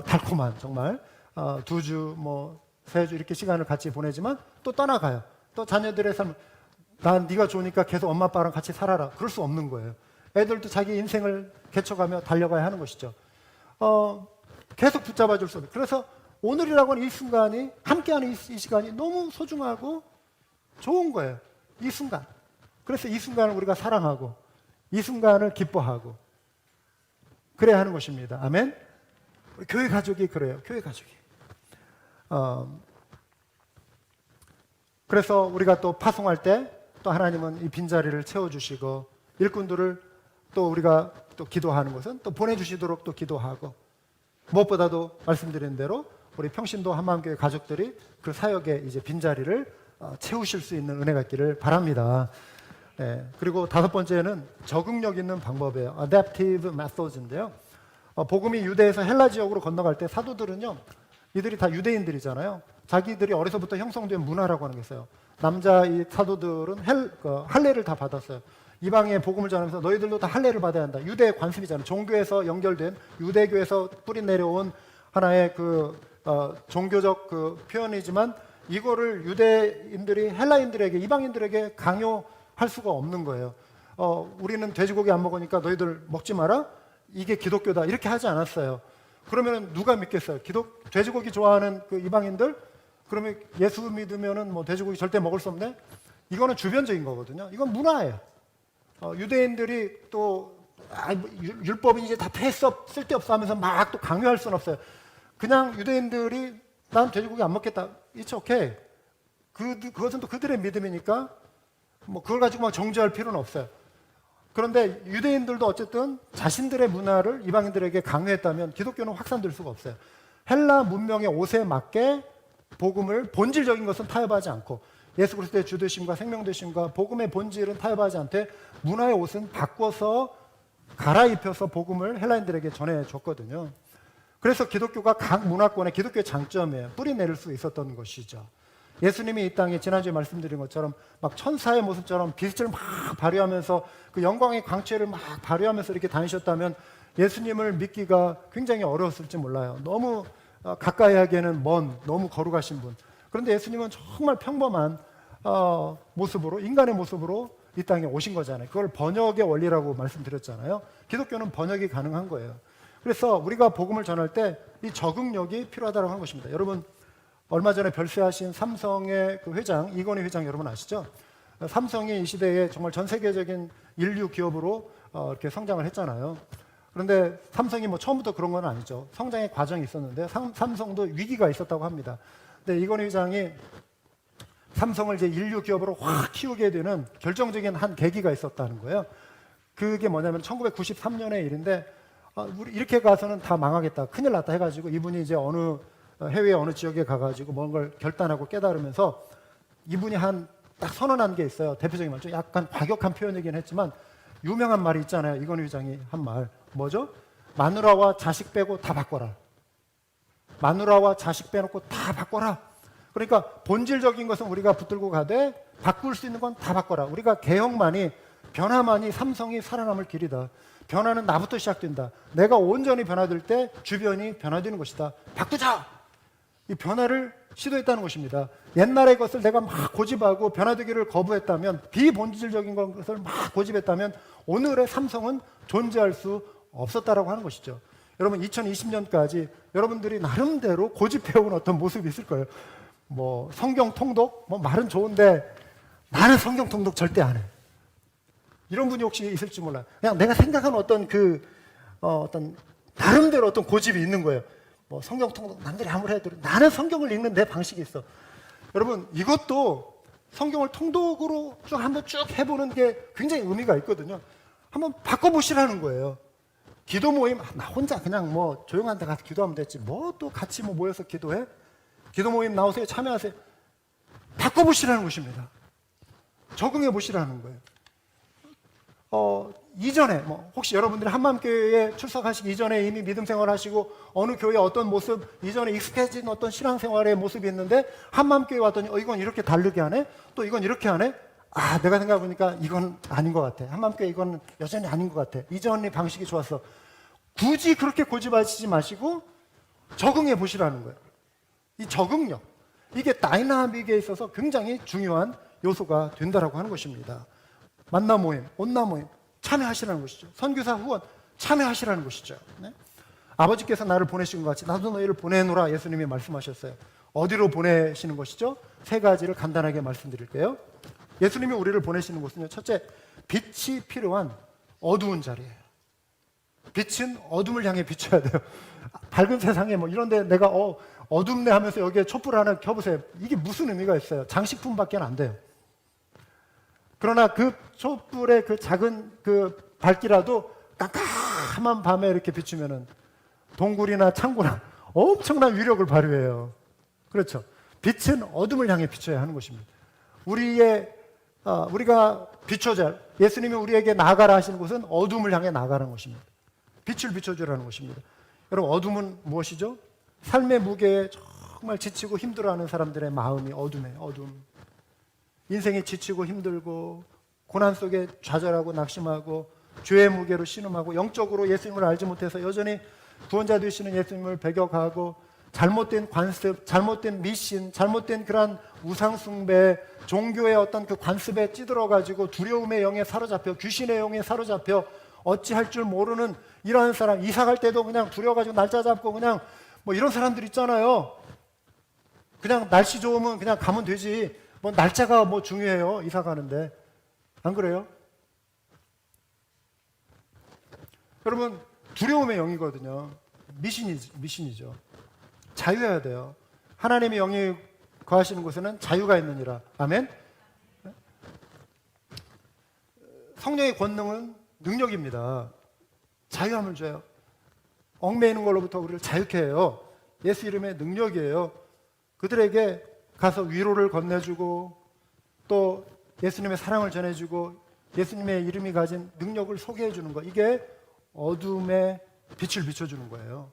[SPEAKER 1] 달콤한 정말 2주 뭐 3주 이렇게 시간을 같이 보내지만 또 떠나가요. 또 자녀들의 삶, 난 네가 좋으니까 계속 엄마 아빠랑 같이 살아라. 그럴 수 없는 거예요. 애들도 자기 인생을 개척하며 달려가야 하는 것이죠. 계속 붙잡아 줄 수 없어요. 그래서 오늘이라고 하는 이 순간이 함께하는 이 시간이 너무 소중하고 좋은 거예요. 이 순간. 그래서 이 순간을 우리가 사랑하고 이 순간을 기뻐하고 그래야 하는 것입니다. 아멘. 우리 교회 가족이 그래요. 교회 가족이. 그래서 우리가 또 파송할 때 또 하나님은 이 빈자리를 채워주시고 일꾼들을 또 우리가 또 기도하는 것은 또 보내주시도록 또 기도하고 무엇보다도 말씀드린 대로 우리 평신도 한마음교회 가족들이 그 사역에 이제 빈자리를 채우실 수 있는 은혜가 있기를 바랍니다. 네, 그리고 다섯 번째는 적응력 있는 방법이에요. Adaptive Methods인데요. 복음이 유대에서 헬라 지역으로 건너갈 때 사도들은요, 이들이 다 유대인들이잖아요. 자기들이 어려서부터 형성된 문화라고 하는 게 있어요. 남자 이 사도들은 할례를 다 받았어요. 이방의 복음을 전하면서 너희들도 다 할례를 받아야 한다. 유대의 관습이잖아요. 종교에서 연결된 유대교에서 뿌리 내려온 하나의 종교적 표현이지만 이거를 유대인들이 헬라인들에게 이방인들에게 강요할 수가 없는 거예요. 우리는 돼지고기 안 먹으니까 너희들 먹지 마라. 이게 기독교다. 이렇게 하지 않았어요. 그러면 누가 믿겠어요? 돼지고기 좋아하는 그 이방인들? 그러면 예수 믿으면은 뭐 돼지고기 절대 먹을 수 없네? 이거는 주변적인 거거든요. 이건 문화예요. 유대인들이 또 율법이 이제 다 패했어, 쓸데없어 하면서 막 또 강요할 수는 없어요. 그냥 유대인들이 난 돼지고기 안 먹겠다. It's okay. 그것은 또 그들의 믿음이니까 뭐 그걸 가지고 막 정죄할 필요는 없어요. 그런데 유대인들도 어쨌든 자신들의 문화를 이방인들에게 강요했다면 기독교는 확산될 수가 없어요. 헬라 문명의 옷에 맞게 복음을 본질적인 것은 타협하지 않고 예수 그리스도의 주되심과 생명되심과 복음의 본질은 타협하지 않되 문화의 옷은 바꿔서 갈아입혀서 복음을 헬라인들에게 전해줬거든요. 그래서 기독교가 각 문화권의 기독교의 장점이에요. 뿌리 내릴 수 있었던 것이죠. 예수님이 이 땅에 지난주에 말씀드린 것처럼 막 천사의 모습처럼 빛을 막 발휘하면서 그 영광의 광채를 막 발휘하면서 이렇게 다니셨다면 예수님을 믿기가 굉장히 어려웠을지 몰라요. 너무 가까이 하기에는 너무 거룩하신 분. 그런데 예수님은 정말 평범한 모습으로, 인간의 모습으로 이 땅에 오신 거잖아요. 그걸 번역의 원리라고 말씀드렸잖아요. 기독교는 번역이 가능한 거예요. 그래서 우리가 복음을 전할 때 이 적응력이 필요하다고 한 것입니다. 여러분 얼마 전에 별세하신 삼성의 그 회장 이건희 회장 여러분 아시죠? 삼성이 이 시대에 정말 전 세계적인 인류 기업으로 이렇게 성장을 했잖아요. 그런데 삼성이 뭐 처음부터 그런 건 아니죠. 성장의 과정이 있었는데 삼성도 위기가 있었다고 합니다. 근데 이건희 회장이 삼성을 이제 인류 기업으로 확 키우게 되는 결정적인 한 계기가 있었다는 거예요. 그게 뭐냐면 1993년의 일인데 우리 이렇게 가서는 다 망하겠다, 큰일 났다 해가지고 이분이 이제 해외 어느 지역에 가가지고 뭔 걸 결단하고 깨달으면서 이분이 딱 선언한 게 있어요. 대표적인 말, 좀 약간 과격한 표현이긴 했지만 유명한 말이 있잖아요. 이건희 회장이 한 말, 뭐죠? 마누라와 자식 빼고 다 바꿔라. 마누라와 자식 빼놓고 다 바꿔라. 그러니까 본질적인 것은 우리가 붙들고 가되 바꿀 수 있는 건 다 바꿔라. 우리가 변화만이 삼성이 살아남을 길이다. 변화는 나부터 시작된다. 내가 온전히 변화될 때 주변이 변화되는 것이다. 바꾸자! 이 변화를 시도했다는 것입니다. 옛날의 것을 내가 막 고집하고 변화되기를 거부했다면, 비본질적인 것을 막 고집했다면 오늘의 삼성은 존재할 수 없었다라고 하는 것이죠. 여러분 2020년까지 여러분들이 나름대로 고집해온 어떤 모습이 있을 거예요. 뭐 성경 통독? 뭐 말은 좋은데 나는 성경 통독 절대 안 해. 이런 분이 혹시 있을지 몰라요. 그냥 내가 생각하는 어떤 어떤 나름대로 어떤 고집이 있는 거예요. 뭐 성경 통독 남들이 아무리 해도 나는 성경을 읽는 내 방식이 있어. 여러분 이것도 성경을 통독으로 한번 쭉 해보는 게 굉장히 의미가 있거든요. 한번 바꿔보시라는 거예요. 기도 모임, 나 혼자 그냥 뭐 조용한 데 가서 기도하면 됐지. 뭐 또 같이 모여서 기도해? 기도 모임 나오세요. 참여하세요. 바꿔보시라는 것입니다. 적응해 보시라는 거예요. 이전에 혹시 여러분들이 한마음교회에 출석하시기 이전에 이미 믿음 생활하시고 어느 교회 어떤 모습, 이전에 익숙해진 어떤 신앙생활의 모습이 있는데 한마음교회 왔더니 이건 이렇게 다르게 하네? 또 이건 이렇게 하네? 내가 생각해보니까 이건 아닌 것 같아. 한마음교회 이건 여전히 아닌 것 같아. 이전의 방식이 좋았어. 굳이 그렇게 고집하시지 마시고 적응해 보시라는 거예요. 이 적응력, 이게 다이나믹에 있어서 굉장히 중요한 요소가 된다라고 하는 것입니다. 만남 모임, 온나 모임 참여하시라는 것이죠. 선교사 후원 참여하시라는 것이죠. 네? 아버지께서 나를 보내신 것 같이 나도 너희를 보내노라 예수님이 말씀하셨어요. 어디로 보내시는 것이죠? 세 가지를 간단하게 말씀드릴게요. 예수님이 우리를 보내시는 곳은요, 첫째, 빛이 필요한 어두운 자리예요. 빛은 어둠을 향해 비춰야 돼요. 밝은 세상에 뭐 이런데 내가 어둡네 하면서 여기에 촛불 하나 켜보세요. 이게 무슨 의미가 있어요? 장식품밖에 안 돼요. 그러나 그 촛불의 그 작은 그 밝기라도 깜깜한 밤에 이렇게 비추면은 동굴이나 창고나 엄청난 위력을 발휘해요. 그렇죠. 빛은 어둠을 향해 비춰야 하는 것입니다. 우리가 비춰자, 예수님이 우리에게 나아가라 하시는 것은 어둠을 향해 나아가는 것입니다. 빛을 비춰주라는 것입니다. 여러분, 어둠은 무엇이죠? 삶의 무게에 정말 지치고 힘들어하는 사람들의 마음이 어둠이에요. 어둠. 인생이 지치고 힘들고 고난 속에 좌절하고 낙심하고 죄의 무게로 신음하고 영적으로 예수님을 알지 못해서 여전히 구원자 되시는 예수님을 배격하고 잘못된 관습, 잘못된 미신, 잘못된 그러한 우상숭배, 종교의 어떤 그 관습에 찌들어가지고 두려움의 영에 사로잡혀, 귀신의 영에 사로잡혀 어찌할 줄 모르는 이러한 사람, 이사 갈 때도 그냥 두려워가지고 날짜 잡고 그냥 뭐 이런 사람들 있잖아요. 그냥 날씨 좋으면 그냥 가면 되지. 뭐 날짜가 뭐 중요해요. 이사 가는데. 안 그래요? 여러분, 두려움의 영이거든요. 미신이죠. 자유해야 돼요. 하나님의 영이 거하시는 곳에는 자유가 있느니라. 아멘? 성령의 권능은 능력입니다. 자유함을 줘요. 얽매이는 걸로부터 우리를 자유케 해요. 예수 이름의 능력이에요. 그들에게 가서 위로를 건네주고 또 예수님의 사랑을 전해주고 예수님의 이름이 가진 능력을 소개해 주는 것, 이게 어둠의 빛을 비춰주는 거예요.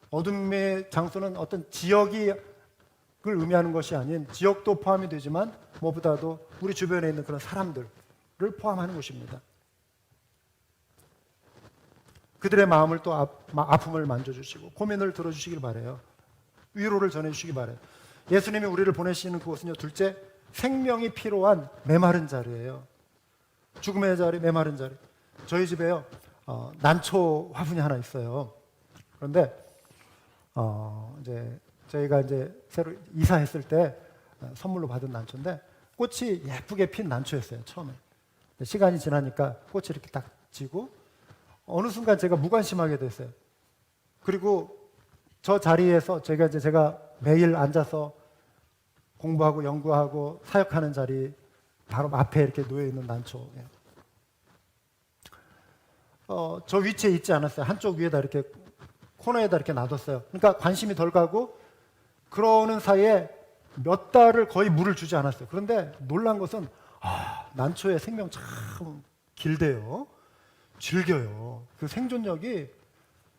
[SPEAKER 1] 어둠의 장소는 어떤 지역을 의미하는 것이 아닌, 지역도 포함이 되지만 무엇보다도 우리 주변에 있는 그런 사람들을 포함하는 것입니다. 그들의 마음을 또 아픔을 만져주시고 고민을 들어주시길 바라요. 위로를 전해주시기 바라요. 예수님이 우리를 보내시는 그곳은요, 둘째, 생명이 필요한 메마른 자리예요. 죽음의 자리, 메마른 자리. 저희 집에요, 난초 화분이 하나 있어요. 그런데 이제 저희가 이제 새로 이사했을 때 선물로 받은 난초인데 꽃이 예쁘게 핀 난초였어요, 처음에. 시간이 지나니까 꽃이 이렇게 딱 지고 어느 순간 제가 무관심하게 됐어요. 그리고 저 자리에서 제가 매일 앉아서 공부하고 연구하고 사역하는 자리 바로 앞에 이렇게 놓여 있는 난초예요. 저 위치에 있지 않았어요. 한쪽 위에다 이렇게 코너에다 이렇게 놔뒀어요. 그러니까 관심이 덜 가고 그러는 사이에 몇 달을 거의 물을 주지 않았어요. 그런데 놀란 것은 난초의 생명 참 길대요. 즐겨요. 그 생존력이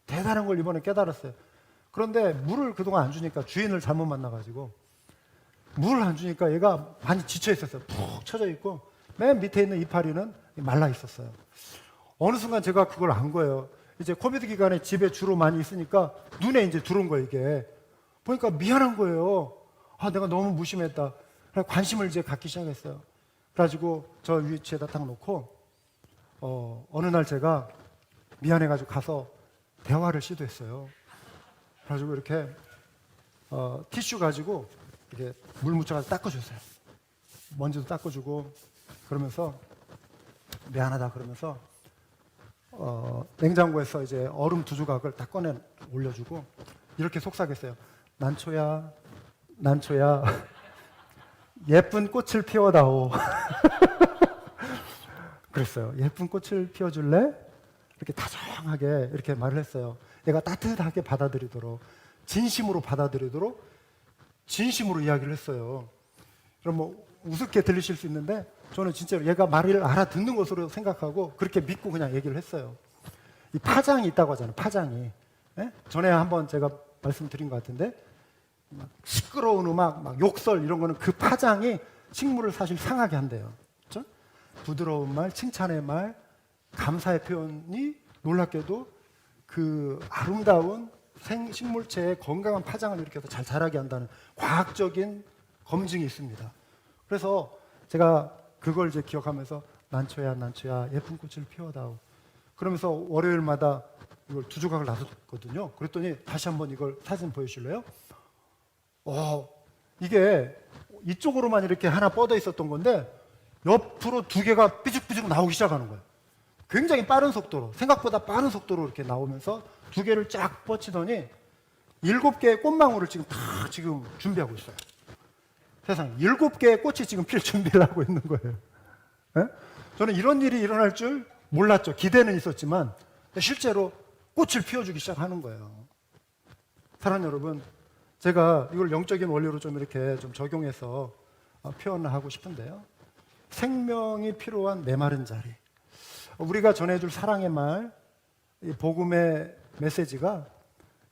[SPEAKER 1] 대단한 걸 이번에 깨달았어요. 그런데 물을 그동안 안 주니까 주인을 잘못 만나가지고 물을 안 주니까 얘가 많이 지쳐 있었어요. 푹 처져 있고 맨 밑에 있는 이파리는 말라 있었어요. 어느 순간 제가 그걸 안 거예요. 이제 코비드 기간에 집에 주로 많이 있으니까 눈에 이제 들어온 거예요, 이게. 보니까 미안한 거예요. 내가 너무 무심했다. 그래서 관심을 이제 갖기 시작했어요. 그래가지고 저 위치에다 딱 놓고 어느 날 제가 미안해가지고 가서 대화를 시도했어요. 그래가지고 이렇게 티슈 가지고 이렇게 물 묻혀가지고 닦아줬어요. 먼지도 닦아주고 그러면서 미안하다 그러면서 냉장고에서 이제 얼음 2조각을 딱 꺼내 올려주고 이렇게 속삭였어요. 난초야, 난초야, 예쁜 꽃을 피워다오. 그랬어요. 예쁜 꽃을 피워줄래? 이렇게 다정하게 이렇게 말을 했어요. 얘가 따뜻하게 받아들이도록, 진심으로 받아들이도록 진심으로 이야기를 했어요. 그럼 뭐 우습게 들리실 수 있는데 저는 진짜로 얘가 말을 알아듣는 것으로 생각하고 그렇게 믿고 그냥 얘기를 했어요. 이 파장이 있다고 하잖아요. 파장이. 예? 전에 한번 제가 말씀드린 것 같은데 막 시끄러운 음악, 막 욕설 이런 거는 그 파장이 식물을 사실 상하게 한대요. 그렇죠? 부드러운 말, 칭찬의 말, 감사의 표현이 놀랍게도 그 아름다운 식물체의 건강한 파장을 일으켜서 잘 자라게 한다는 과학적인 검증이 있습니다. 그래서 제가 그걸 이제 기억하면서 난초야, 난초야, 예쁜 꽃을 피워다오. 그러면서 월요일마다 이걸 2조각을 놔뒀거든요. 그랬더니 다시 한번 이걸 사진 보여주실래요? 이게 이쪽으로만 이렇게 하나 뻗어 있었던 건데 옆으로 2개가 삐죽삐죽 나오기 시작하는 거예요. 굉장히 빠른 속도로, 생각보다 빠른 속도로 이렇게 나오면서 두 개를 쫙 뻗치더니 7개의 꽃망울을 지금 준비하고 있어요. 세상에 7개의 꽃이 지금 필 준비를 하고 있는 거예요. 예? 저는 이런 일이 일어날 줄 몰랐죠. 기대는 있었지만 실제로 꽃을 피워주기 시작하는 거예요. 사랑하는 여러분, 제가 이걸 영적인 원리로 좀 이렇게 좀 적용해서 표현을 하고 싶은데요. 생명이 필요한 메마른 자리. 우리가 전해줄 사랑의 말, 이 복음의 메시지가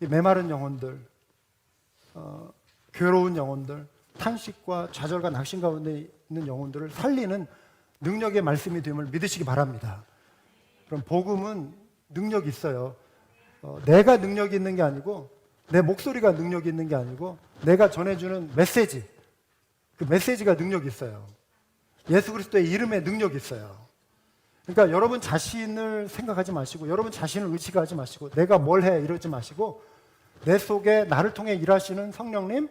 [SPEAKER 1] 이 메마른 영혼들, 괴로운 영혼들, 탄식과 좌절과 낙심 가운데 있는 영혼들을 살리는 능력의 말씀이 됨을 믿으시기 바랍니다. 그럼 복음은 능력이 있어요. 내가 능력이 있는 게 아니고 내 목소리가 능력이 있는 게 아니고 내가 전해주는 메시지, 그 메시지가 능력이 있어요. 예수 그리스도의 이름에 능력이 있어요. 그러니까 여러분 자신을 생각하지 마시고 여러분 자신을 의식하지 마시고 내가 뭘 해 이러지 마시고 내 속에 나를 통해 일하시는 성령님,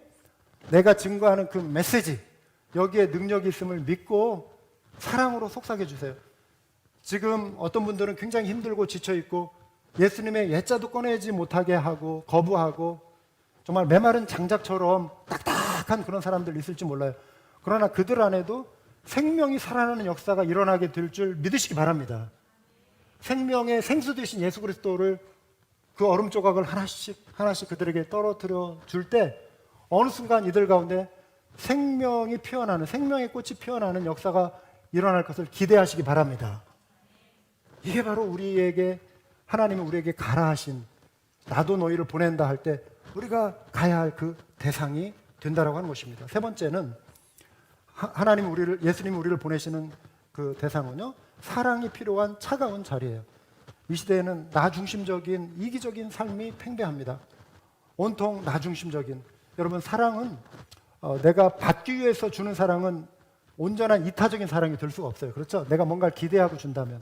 [SPEAKER 1] 내가 증거하는 그 메시지, 여기에 능력이 있음을 믿고 사랑으로 속삭여 주세요. 지금 어떤 분들은 굉장히 힘들고 지쳐있고 예수님의 옛자도 꺼내지 못하게 하고 거부하고 정말 메마른 장작처럼 딱딱한 그런 사람들 있을지 몰라요. 그러나 그들 안에도 생명이 살아나는 역사가 일어나게 될 줄 믿으시기 바랍니다. 생명의 생수 되신 예수 그리스도를 그 얼음 조각을 하나씩 그들에게 떨어뜨려 줄 때 어느 순간 이들 가운데 생명이 피어나는, 생명의 꽃이 피어나는 역사가 일어날 것을 기대하시기 바랍니다. 이게 바로 우리에게, 하나님이 우리에게 가라 하신, 나도 너희를 보낸다 할 때 우리가 가야 할 그 대상이 된다라고 하는 것입니다. 세 번째는 하나님 우리를, 예수님이 우리를 보내시는 그 대상은요, 사랑이 필요한 차가운 자리예요. 이 시대에는 나 중심적인 이기적인 삶이 팽배합니다. 온통 나 중심적인. 여러분, 사랑은 내가 받기 위해서 주는 사랑은 온전한 이타적인 사랑이 될 수가 없어요. 그렇죠? 내가 뭔가를 기대하고 준다면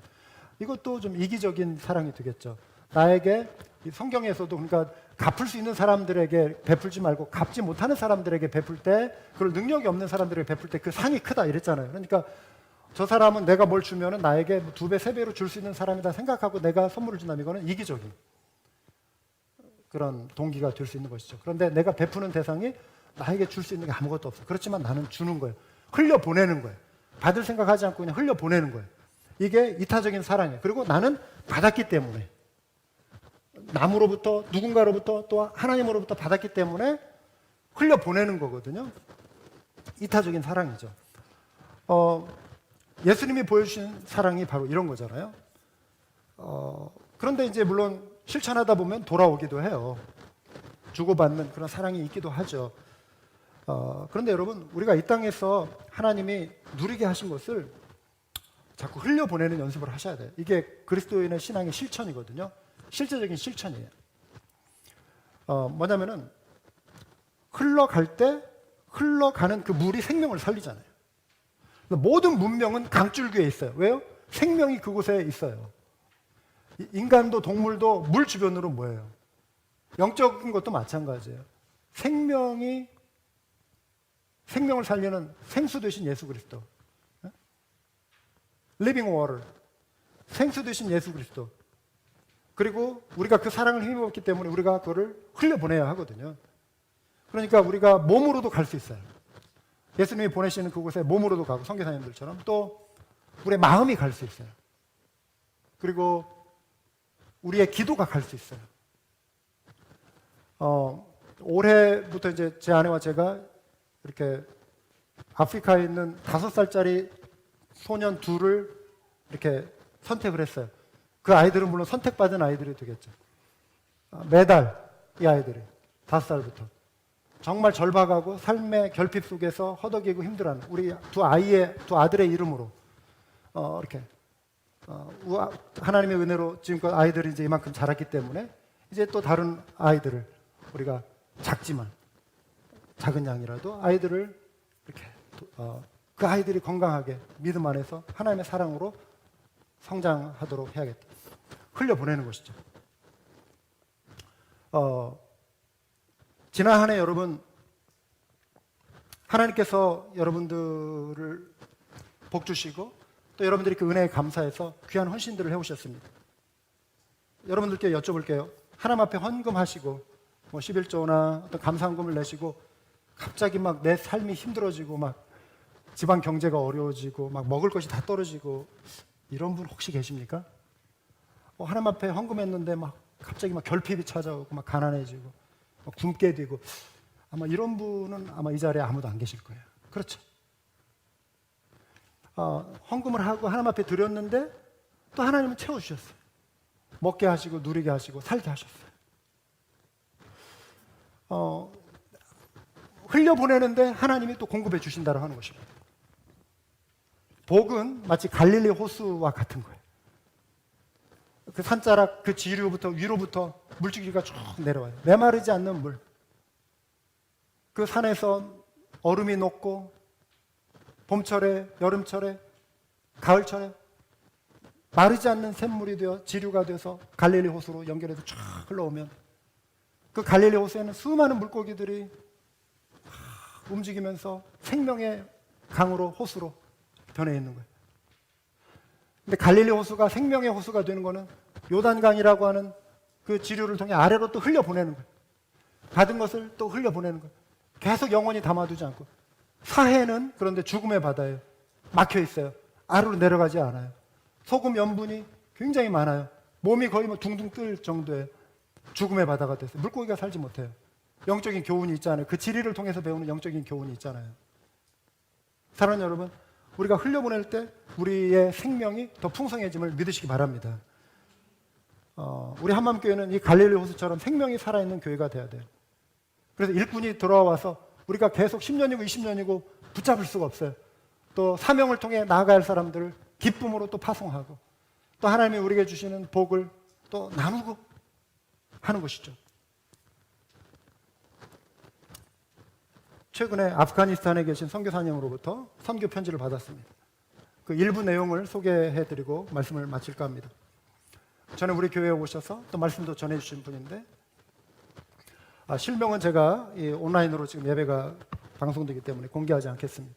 [SPEAKER 1] 이것도 좀 이기적인 사랑이 되겠죠. 나에게 성경에서도, 그러니까 갚을 수 있는 사람들에게 베풀지 말고 갚지 못하는 사람들에게 베풀 때, 그걸 능력이 없는 사람들에게 베풀 때 그 상이 크다 이랬잖아요. 그러니까 저 사람은 내가 뭘 주면은 나에게 2배, 3배로 줄 수 있는 사람이다 생각하고 내가 선물을 준다면 이거는 이기적인 그런 동기가 될 수 있는 것이죠. 그런데 내가 베푸는 대상이 나에게 줄 수 있는 게 아무것도 없어. 그렇지만 나는 주는 거예요. 흘려보내는 거예요. 받을 생각하지 않고 그냥 흘려보내는 거예요. 이게 이타적인 사랑이에요. 그리고 나는 받았기 때문에, 남으로부터, 누군가로부터, 또 하나님으로부터 받았기 때문에 흘려보내는 거거든요. 이타적인 사랑이죠. 예수님이 보여주신 사랑이 바로 이런 거잖아요. 그런데 이제 물론 실천하다 보면 돌아오기도 해요. 주고받는 그런 사랑이 있기도 하죠. 그런데 여러분, 우리가 이 땅에서 하나님이 누리게 하신 것을 자꾸 흘려보내는 연습을 하셔야 돼요. 이게 그리스도인의 신앙의 실천이거든요. 실제적인 실천이에요. 뭐냐면은 흘러갈 때 흘러가는 그 물이 생명을 살리잖아요. 모든 문명은 강줄기에 있어요. 왜요? 생명이 그곳에 있어요. 인간도 동물도 물 주변으로 뭐예요? 영적인 것도 마찬가지예요. 생명을 살리는 생수 되신 예수 그리스도, living water, 생수 되신 예수 그리스도. 그리고 우리가 그 사랑을 힘입었기 때문에 우리가 그거를 흘려보내야 하거든요. 그러니까 우리가 몸으로도 갈 수 있어요. 예수님이 보내시는 그곳에 몸으로도 가고, 선교사님들처럼 또 우리의 마음이 갈 수 있어요. 그리고 우리의 기도가 갈 수 있어요. 올해부터 이제 제 아내와 제가 이렇게 아프리카에 있는 5살짜리 소년 둘을 이렇게 선택을 했어요. 그 아이들은 물론 선택받은 아이들이 되겠죠. 매달 이 아이들이 5살부터 정말 절박하고 삶의 결핍 속에서 허덕이고 힘들어하는 우리 두 아들의 이름으로 이렇게 하나님의 은혜로 지금껏 아이들이 이제 이만큼 자랐기 때문에 이제 또 다른 아이들을 우리가 작지만 작은 양이라도 아이들을 이렇게 그 아이들이 건강하게 믿음 안에서 하나님의 사랑으로 성장하도록 해야겠다. 흘려보내는 것이죠. 지난 한 해 여러분, 하나님께서 여러분들을 복 주시고 또 여러분들이 그 은혜에 감사해서 귀한 헌신들을 해오셨습니다. 여러분들께 여쭤볼게요. 하나님 앞에 헌금하시고 뭐 11조나 어떤 감사헌금을 내시고 갑자기 막 내 삶이 힘들어지고 막 집안 경제가 어려워지고 막 먹을 것이 다 떨어지고 이런 분 혹시 계십니까? 하나님 앞에 헌금했는데 막 갑자기 막 결핍이 찾아오고 막 가난해지고 막 굶게 되고 아마 이런 분은 아마 이 자리에 아무도 안 계실 거예요. 그렇죠? 헌금을 하고 하나님 앞에 드렸는데 또 하나님은 채워주셨어요. 먹게 하시고 누리게 하시고 살게 하셨어요. 흘려보내는데 하나님이 또 공급해 주신다고 하는 것입니다. 복은 마치 갈릴리 호수와 같은 거예요. 그 산자락 그 지류부터 위로부터 물줄기가 쭉 내려와요. 메마르지 않는 물. 그 산에서 얼음이 녹고 봄철에 여름철에 가을철에 마르지 않는 샘물이 되어 지류가 돼서 갈릴리 호수로 연결해서 쫙 흘러오면 그 갈릴리 호수에는 수많은 물고기들이 움직이면서 생명의 강으로 호수로 변해 있는 거예요. 근데 갈릴리 호수가 생명의 호수가 되는 거는 요단강이라고 하는 그 지류를 통해 아래로 또 흘려보내는 거예요. 받은 것을 또 흘려보내는 거예요. 계속 영원히 담아두지 않고. 사해는 그런데 죽음의 바다예요. 막혀 있어요. 아래로 내려가지 않아요. 소금 염분이 굉장히 많아요. 몸이 거의 뭐 둥둥 뜰 정도의 죽음의 바다가 됐어요. 물고기가 살지 못해요. 영적인 교훈이 있잖아요. 그 지리를 통해서 배우는 영적인 교훈이 있잖아요. 사랑하는 여러분, 우리가 흘려보낼 때 우리의 생명이 더 풍성해짐을 믿으시기 바랍니다. 우리 한맘교회는 이 갈릴리 호수처럼 생명이 살아있는 교회가 돼야 돼요. 그래서 일꾼이 들어와서 우리가 계속 10년이고 20년이고 붙잡을 수가 없어요. 또 사명을 통해 나아갈 사람들을 기쁨으로 또 파송하고 또 하나님이 우리에게 주시는 복을 또 나누고 하는 것이죠. 최근에 아프가니스탄에 계신 선교사님으로부터 선교 편지를 받았습니다. 그 일부 내용을 소개해드리고 말씀을 마칠까 합니다. 전에 우리 교회에 오셔서 또 말씀도 전해주신 분인데 실명은 제가 온라인으로 지금 예배가 방송되기 때문에 공개하지 않겠습니다.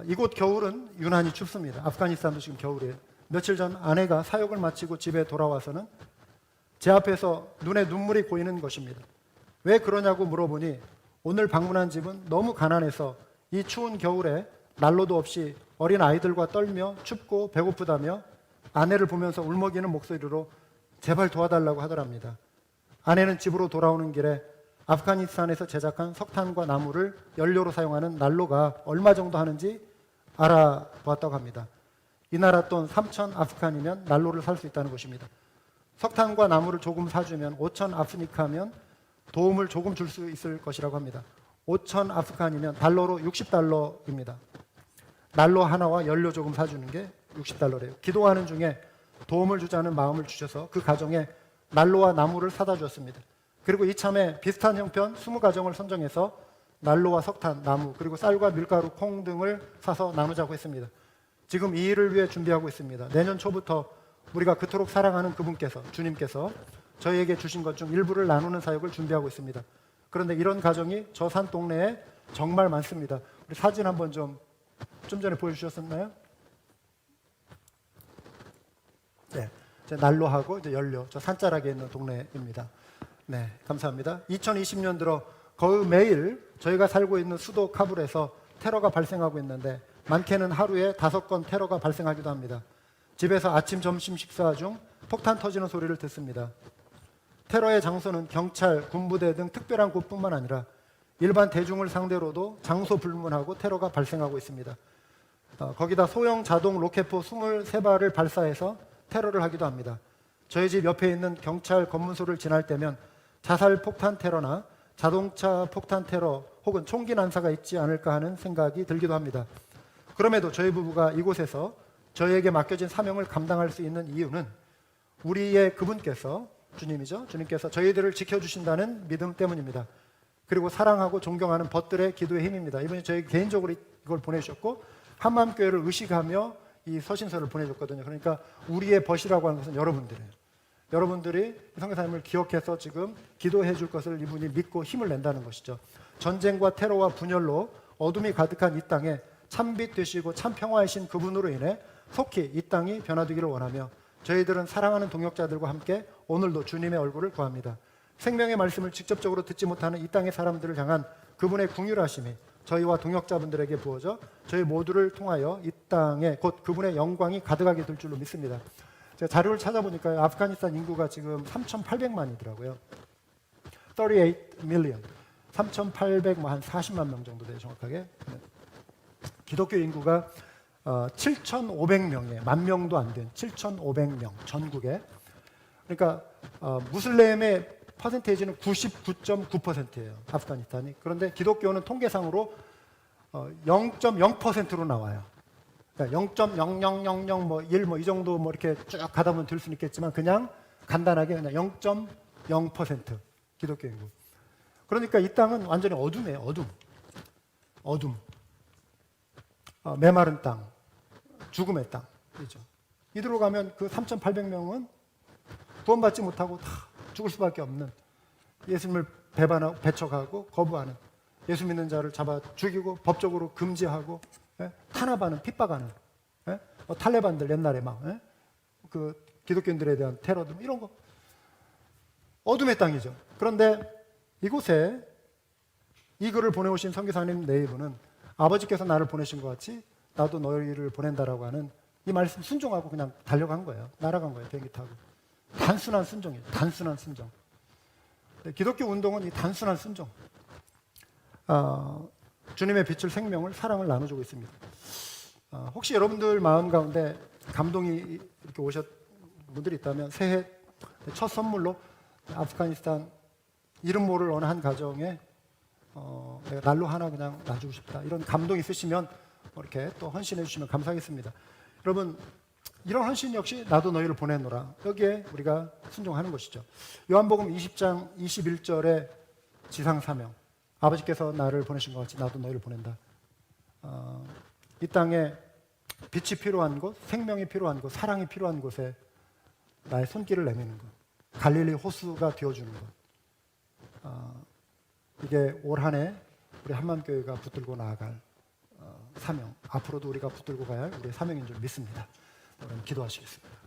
[SPEAKER 1] 이곳 겨울은 유난히 춥습니다. 아프가니스탄도 지금 겨울이에요. 며칠 전 아내가 사역을 마치고 집에 돌아와서는 제 앞에서 눈에 눈물이 고이는 것입니다. 왜 그러냐고 물어보니 오늘 방문한 집은 너무 가난해서 이 추운 겨울에 난로도 없이 어린 아이들과 떨며 춥고 배고프다며 아내를 보면서 울먹이는 목소리로 제발 도와달라고 하더랍니다. 아내는 집으로 돌아오는 길에 아프가니스탄에서 제작한 석탄과 나무를 연료로 사용하는 난로가 얼마 정도 하는지 알아보았다고 합니다. 이 나라 돈 3,000 아프간이면 난로를 살 수 있다는 것입니다. 석탄과 나무를 조금 사주면 5,000 아프니카면 도움을 조금 줄 수 있을 것이라고 합니다. 5,000 아프간이면 달러로 60달러입니다. 난로 하나와 연료 조금 사주는 게 60달러래요. 기도하는 중에 도움을 주자는 마음을 주셔서 그 가정에 난로와 나무를 사다 주었습니다. 그리고 이참에 비슷한 형편 20가정을 선정해서 난로와 석탄, 나무, 그리고 쌀과 밀가루, 콩 등을 사서 나누자고 했습니다. 지금 이 일을 위해 준비하고 있습니다. 내년 초부터 우리가 그토록 사랑하는 그분께서, 주님께서 저희에게 주신 것 중 일부를 나누는 사역을 준비하고 있습니다. 그런데 이런 가정이 저 산 동네에 정말 많습니다. 우리 사진 한번 좀 전에 보여주셨었나요? 네, 난로하고 이제 연료, 저 산자락에 있는 동네입니다. 네, 감사합니다. 2020년 들어 거의 매일 저희가 살고 있는 수도 카불에서 테러가 발생하고 있는데 많게는 하루에 5건 테러가 발생하기도 합니다. 집에서 아침, 점심 식사 중 폭탄 터지는 소리를 듣습니다. 테러의 장소는 경찰, 군부대 등 특별한 곳뿐만 아니라 일반 대중을 상대로도 장소 불문하고 테러가 발생하고 있습니다. 거기다 소형 자동 로켓포 23발을 발사해서 테러를 하기도 합니다. 저희 집 옆에 있는 경찰 검문소를 지날 때면 자살 폭탄 테러나 자동차 폭탄 테러 혹은 총기 난사가 있지 않을까 하는 생각이 들기도 합니다. 그럼에도 저희 부부가 이곳에서 저희에게 맡겨진 사명을 감당할 수 있는 이유는 우리의 그분께서, 주님이죠. 주님께서 저희들을 지켜주신다는 믿음 때문입니다. 그리고 사랑하고 존경하는 벗들의 기도의 힘입니다. 이분이 저희 개인적으로 이걸 보내주셨고 한맘교회를 의식하며 이 서신서를 보내줬거든요. 그러니까 우리의 벗이라고 하는 것은 여러분들이에요. 여러분들이 선교사님을 기억해서 지금 기도해 줄 것을 이분이 믿고 힘을 낸다는 것이죠. 전쟁과 테러와 분열로 어둠이 가득한 이 땅에 참빛 되시고 참 평화이신 그분으로 인해 속히 이 땅이 변화되기를 원하며 저희들은 사랑하는 동역자들과 함께 오늘도 주님의 얼굴을 구합니다. 생명의 말씀을 직접적으로 듣지 못하는 이 땅의 사람들을 향한 그분의 긍휼하심이 저희와 동역자분들에게 부어져 저희 모두를 통하여 이 땅에 곧 그분의 영광이 가득하게 될 줄로 믿습니다. 제가 자료를 찾아보니까 아프가니스탄 인구가 지금 3,800만이더라고요. 38 million. 3,800만, 한 40만 명 정도 돼요, 정확하게. 기독교 인구가 7,500명이에요. 10,000명도 안 된 7,500명 전국에. 그러니까 무슬림의 퍼센테이지는 99.9%예요. 아프가니스탄이. 그런데 기독교는 통계상으로 0.0%로 나와요. 그러니까 0.0000 뭐 1 뭐 이 정도 뭐 이렇게 쭉 가다 보면 들 수는 있겠지만 그냥 간단하게 그냥 0.0% 기독교 인구. 그러니까 이 땅은 완전히 어둠이에요. 어둠. 메마른 땅, 죽음의 땅이죠. 이대로 가면 그 3,800명은 구원받지 못하고 다 죽을 수밖에 없는, 예수님을 배척하고 거부하는, 예수 믿는 자를 잡아 죽이고 법적으로 금지하고 탄압하는, 핍박하는 탈레반들 옛날에 막 그 기독교인들에 대한 테러들 이런 거, 어둠의 땅이죠. 그런데 이곳에 이 글을 보내오신 선교사님 네이버는 아버지께서 나를 보내신 것 같이 나도 너희를 보낸다라고 하는 이 말씀 순종하고 그냥 달려간 거예요. 날아간 거예요. 비행기 타고. 단순한 순종이에요. 단순한 순종. 기독교 운동은 이 단순한 순종. 주님의 빛을, 생명을, 사랑을 나눠주고 있습니다. 혹시 여러분들 마음 가운데 감동이 이렇게 오셨 분들이 있다면 새해 첫 선물로 아프가니스탄 이름 모를 어느 한 가정에 내가 난로 하나 그냥 놔주고 싶다, 이런 감동이 있으시면 이렇게 또 헌신해 주시면 감사하겠습니다. 여러분, 이런 헌신 역시 나도 너희를 보내노라, 여기에 우리가 순종하는 것이죠. 요한복음 20장 21절의 지상사명, 아버지께서 나를 보내신 것 같이 나도 너희를 보낸다. 이 땅에 빛이 필요한 곳, 생명이 필요한 곳, 사랑이 필요한 곳에 나의 손길을 내미는 것, 갈릴리 호수가 되어주는 것, 이게 올 한 해 우리 한맘교회가 붙들고 나아갈 사명, 앞으로도 우리가 붙들고 가야 할 우리의 사명인 줄 믿습니다. 여러분 기도하시겠습니다.